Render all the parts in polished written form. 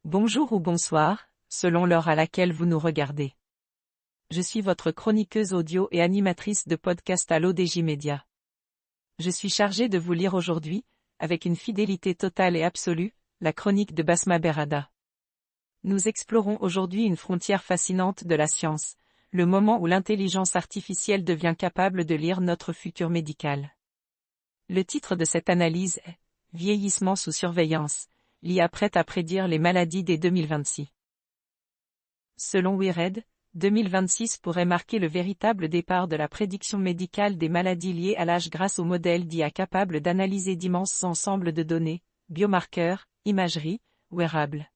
Bonjour ou bonsoir, selon l'heure à laquelle vous nous regardez. Je suis votre chroniqueuse audio et animatrice de podcast à l'ODJ Média. Je suis chargée de vous lire aujourd'hui, avec une fidélité totale et absolue, la chronique de Basma Berrada. Nous explorons aujourd'hui une frontière fascinante de la science, le moment où l'intelligence artificielle devient capable de lire notre futur médical. Le titre de cette analyse est « Vieillissement sous surveillance ». L'IA prête à prédire les maladies dès 2026. Selon WIRED, 2026 pourrait marquer le véritable départ de la prédiction médicale des maladies liées à l'âge grâce au modèle d'IA capable d'analyser d'immenses ensembles de données, biomarqueurs, imagerie, wearables.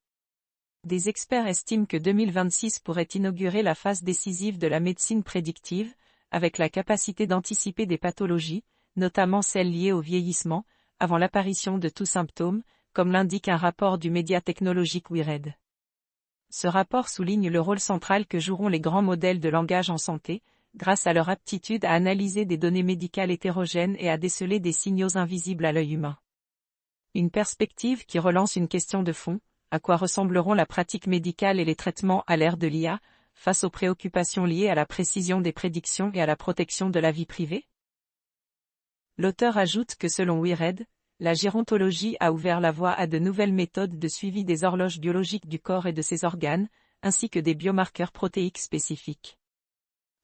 Des experts estiment que 2026 pourrait inaugurer la phase décisive de la médecine prédictive, avec la capacité d'anticiper des pathologies, notamment celles liées au vieillissement, avant l'apparition de tout symptôme, comme l'indique un rapport du média technologique WIRED. Ce rapport souligne le rôle central que joueront les grands modèles de langage en santé, grâce à leur aptitude à analyser des données médicales hétérogènes et à déceler des signaux invisibles à l'œil humain. Une perspective qui relance une question de fond, à quoi ressembleront la pratique médicale et les traitements à l'ère de l'IA, face aux préoccupations liées à la précision des prédictions et à la protection de la vie privée? L'auteur ajoute que selon WIRED, la gérontologie a ouvert la voie à de nouvelles méthodes de suivi des horloges biologiques du corps et de ses organes, ainsi que des biomarqueurs protéiques spécifiques.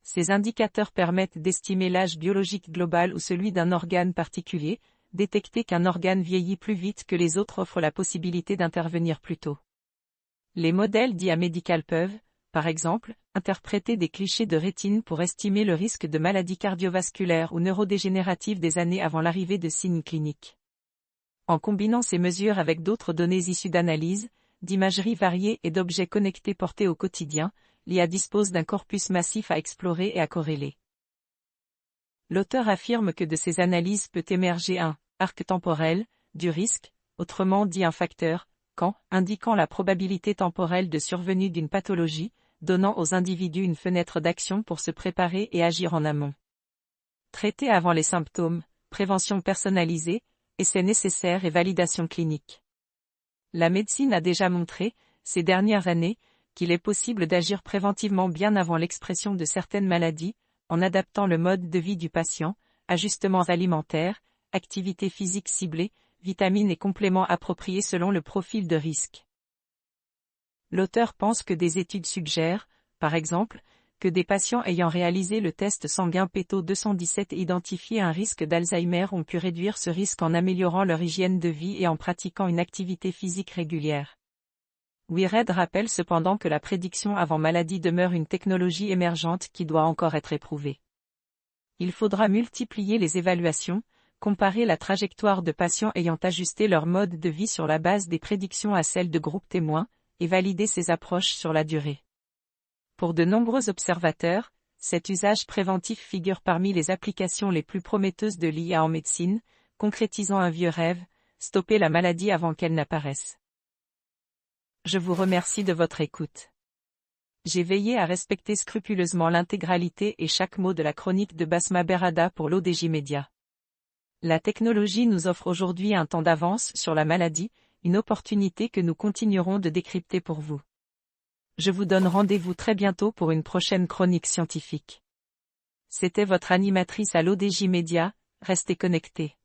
Ces indicateurs permettent d'estimer l'âge biologique global ou celui d'un organe particulier, détecter qu'un organe vieillit plus vite que les autres offre la possibilité d'intervenir plus tôt. Les modèles d'IA médicale peuvent, par exemple, interpréter des clichés de rétine pour estimer le risque de maladies cardiovasculaires ou neurodégénératives des années avant l'arrivée de signes cliniques. En combinant ces mesures avec d'autres données issues d'analyses, d'imageries variées et d'objets connectés portés au quotidien, l'IA dispose d'un corpus massif à explorer et à corréler. L'auteur affirme que de ces analyses peut émerger un arc temporel du risque, autrement dit un facteur, quand, indiquant la probabilité temporelle de survenue d'une pathologie, donnant aux individus une fenêtre d'action pour se préparer et agir en amont. Traiter avant les symptômes, prévention personnalisée, essais nécessaires et validation clinique. La médecine a déjà montré, ces dernières années, qu'il est possible d'agir préventivement bien avant l'expression de certaines maladies, en adaptant le mode de vie du patient, ajustements alimentaires, activités physiques ciblées, vitamines et compléments appropriés selon le profil de risque. L'auteur pense que des études suggèrent, par exemple, que des patients ayant réalisé le test sanguin Peto 217 et identifié un risque d'Alzheimer ont pu réduire ce risque en améliorant leur hygiène de vie et en pratiquant une activité physique régulière. WIRED rappelle cependant que la prédiction avant maladie demeure une technologie émergente qui doit encore être éprouvée. Il faudra multiplier les évaluations, comparer la trajectoire de patients ayant ajusté leur mode de vie sur la base des prédictions à celles de groupes témoins, et valider ces approches sur la durée. Pour de nombreux observateurs, cet usage préventif figure parmi les applications les plus prometteuses de l'IA en médecine, concrétisant un vieux rêve, stopper la maladie avant qu'elle n'apparaisse. Je vous remercie de votre écoute. J'ai veillé à respecter scrupuleusement l'intégralité et chaque mot de la chronique de Basma Berrada pour l'ODJ Média. La technologie nous offre aujourd'hui un temps d'avance sur la maladie, une opportunité que nous continuerons de décrypter pour vous. Je vous donne rendez-vous très bientôt pour une prochaine chronique scientifique. C'était votre animatrice à l'ODJ Média, restez connectés.